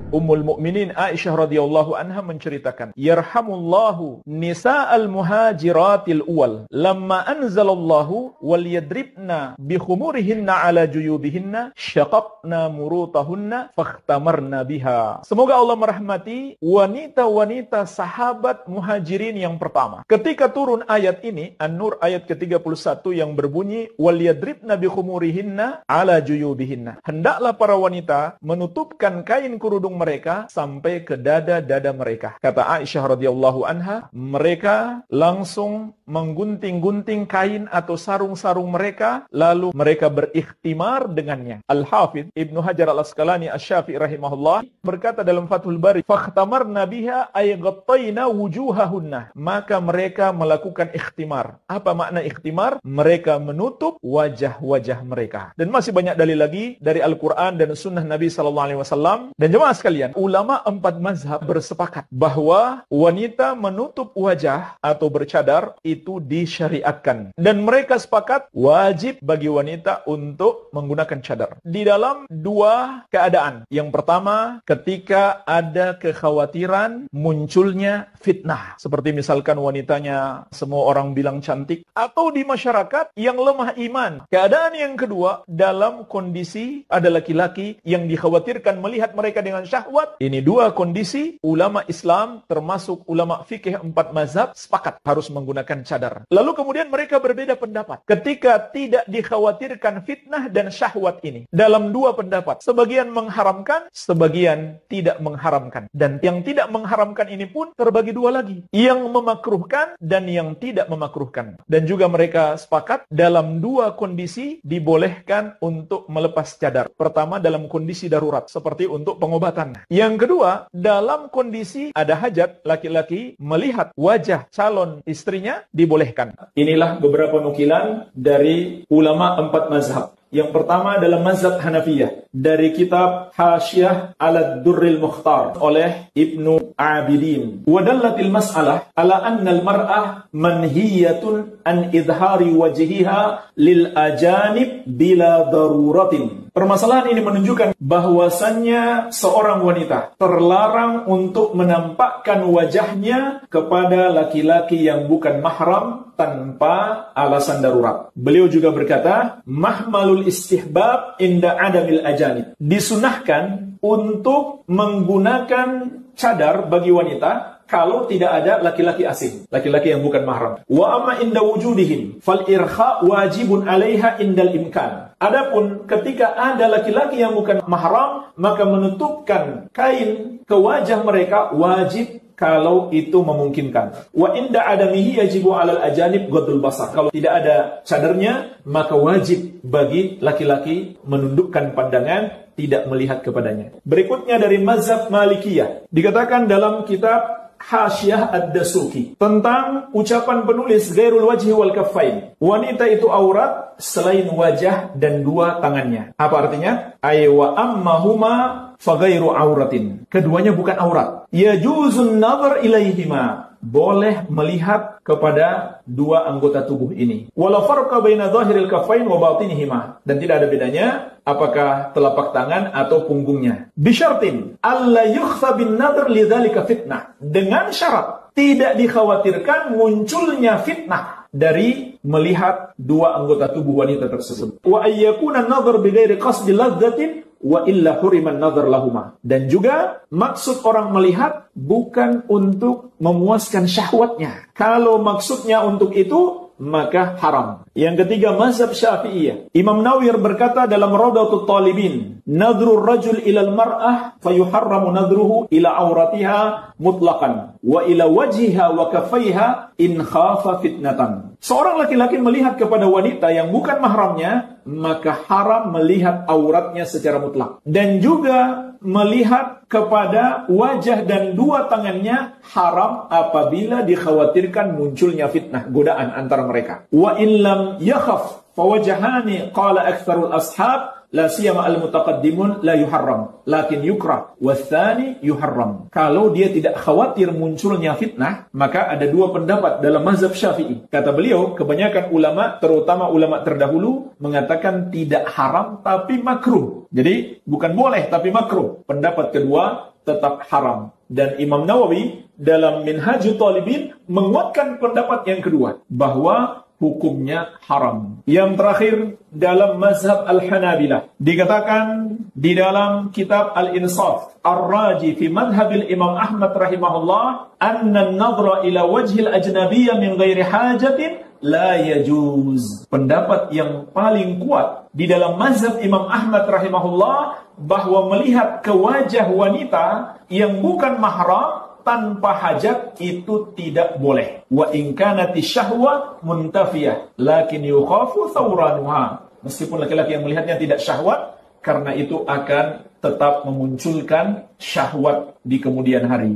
Ummul Mukminin Aisyah radhiyallahu anha menceritakan, yarhamullahu nisa'al muhajiratil uwal lamma anzalallahu wal yadribna bi khumurihinna ala juyubihinna syaqaqna murutahunna fakhtamarna biha. Semoga Allah merahmati wanita-wanita sahabat muhajirin yang pertama. Ketika turun ayat ini, An-Nur ayat ke-31 yang berbunyi wal yadribna bi khumurihinna ala juyubihinna. Hendaklah para wanita menutupkan kain kerudung mereka sampai ke dada-dada mereka. Kata Aisyah radhiyallahu anha, mereka langsung menggunting-gunting kain atau sarung-sarung mereka, lalu mereka berikhtimar dengannya. Al-Hafidh Ibnu Hajar Al-Asqalani Asy-Syafi'i rahimahullah berkata dalam Fathul Bari, fakhtamarna biha ay ghattayna wujuhahunna. Maka mereka melakukan ikhtimar. Apa makna ikhtimar? Mereka menutup wajah-wajah mereka. Dan masih banyak dalil lagi dari Al-Quran dan Sunnah Nabi SAW. Dan jemaah sekalian, ulama 4 mazhab bersepakat bahwa wanita menutup wajah atau bercadar itu disyariatkan. Dan mereka sepakat wajib bagi wanita untuk menggunakan cadar. Di dalam 2 keadaan. Yang pertama, ketika ada kekhawatiran munculnya fitnah. Seperti misalkan wanitanya semua orang bilang cantik. Atau di masyarakat yang lemah iman. Keadaan yang kedua, dalam kondisi ada laki-laki yang dikhawatirkan melihat mereka dengan syahwat. Ini 2 kondisi, ulama Islam termasuk ulama fikih 4 mazhab sepakat harus menggunakan cadar. Lalu kemudian mereka berbeda pendapat ketika tidak dikhawatirkan fitnah dan syahwat ini. Dalam 2 pendapat, sebagian mengharamkan, sebagian tidak mengharamkan. Dan yang tidak mengharamkan ini pun terbagi 2 lagi, yang memakruhkan dan yang tidak memakruhkan. Dan juga mereka sepakat dalam 2 kondisi dibolehkan untuk melepas cadar. Pertama, dalam kondisi darurat seperti untuk pengobatan. Yang kedua, dalam kondisi ada hajat, laki-laki melihat wajah calon istrinya dibolehkan. Inilah beberapa nukilan dari ulama 4 mazhab. Yang pertama dalam mazhab Hanafiyah dari kitab Hasyiah ala Durril Mukhtar oleh Ibnu Abidin. Wadallatil mas'alah ala anna al-mar'ah manhiyatun an idhari wajhiha lil ajanib bila daruratin. Permasalahan ini menunjukkan bahwasannya seorang wanita terlarang untuk menampakkan wajahnya kepada laki-laki yang bukan mahram tanpa alasan darurat. Beliau juga berkata, mahmalul istihbab inda adamil ajanib. Disunahkan untuk menggunakan cadar bagi wanita kalau tidak ada laki-laki asing, laki-laki yang bukan mahram. Wa amma inda wujudihim fal irkha wajibun 'alaiha indal imkan. Adapun ketika ada laki-laki yang bukan mahram, maka menutupkan kain ke wajah mereka wajib kalau itu memungkinkan. Wa inda adamihi yajibu 'alal ajanib ghadul basar. Kalau tidak ada cadarnya, maka wajib bagi laki-laki menundukkan pandangan, tidak melihat kepadanya. Berikutnya dari mazhab Malikiyah. Dikatakan dalam kitab Hasyiah Ad-Dasuki tentang ucapan penulis ghairul wajhi wal kaffain. Wanita itu aurat selain wajah dan 2 tangannya. Apa artinya? Ay wa ammahuma fa ghairu auratin. Keduanya bukan aurat. Yajuzun nazar ilaihima. Boleh melihat kepada 2 anggota tubuh ini. Wala farqa baina dhahiril kaffain wa batinihima. Dan tidak ada bedanya apakah telapak tangan atau punggungnya. Bisyartin alla yukhfa bin nadhr lidzalika fitnah. Dengan syarat tidak dikhawatirkan munculnya fitnah dari melihat 2 anggota tubuh wanita tersebut. Wa ayyakuna an-nadhr bighairi qasdi ladzatin wa illa huriman nadhar lahuma. Dan juga maksud orang melihat bukan untuk memuaskan syahwatnya. Kalau maksudnya untuk itu, maka haram. Yang ketiga, mazhab Syafi'iyah. Imam Nawawi berkata dalam Rawdatul Talibin, nadhrur rajul ilal mar'ah fayuharramu nadhruhu ila auratiha mutlaqan wa ila wajhiha wa kaffaiha in khafa fitnatan. Seorang laki-laki melihat kepada wanita yang bukan mahramnya, maka haram melihat auratnya secara mutlak. Dan juga melihat kepada wajah dan 2 tangannya haram apabila dikhawatirkan munculnya fitnah, godaan antara mereka. Wa in lam yakhaf fawajhani qala aktsarul ashab la siyama al-mutaqaddimun la yuharram lakin yukrah watsani yuharram. Kalau dia tidak khawatir munculnya fitnah, maka ada 2 pendapat dalam mazhab Syafi'i. Kata beliau, kebanyakan ulama, terutama ulama terdahulu, mengatakan tidak haram tapi makruh. Jadi bukan boleh tapi makruh. Pendapat kedua tetap haram. Dan Imam Nawawi dalam Minhajul Talibin menguatkan pendapat yang kedua, bahwa hukumnya haram. Yang terakhir, dalam mazhab Al-Hanabilah dikatakan di dalam kitab Al-Insaf Ar-Raji fi madhabil Imam Ahmad rahimahullah, anna an-nadhra ila wajhil ajnabiyyah min ghairi hajatin la yajuz. Pendapat yang paling kuat di dalam mazhab Imam Ahmad rahimahullah, bahwa melihat ke wajah wanita yang bukan mahram tanpa hajat itu tidak boleh. Wa in kanati syahwa muntafiyah lakin yukhafu thawranuha. Meskipun laki-laki yang melihatnya tidak syahwat, karena itu akan tetap memunculkan syahwat di kemudian hari.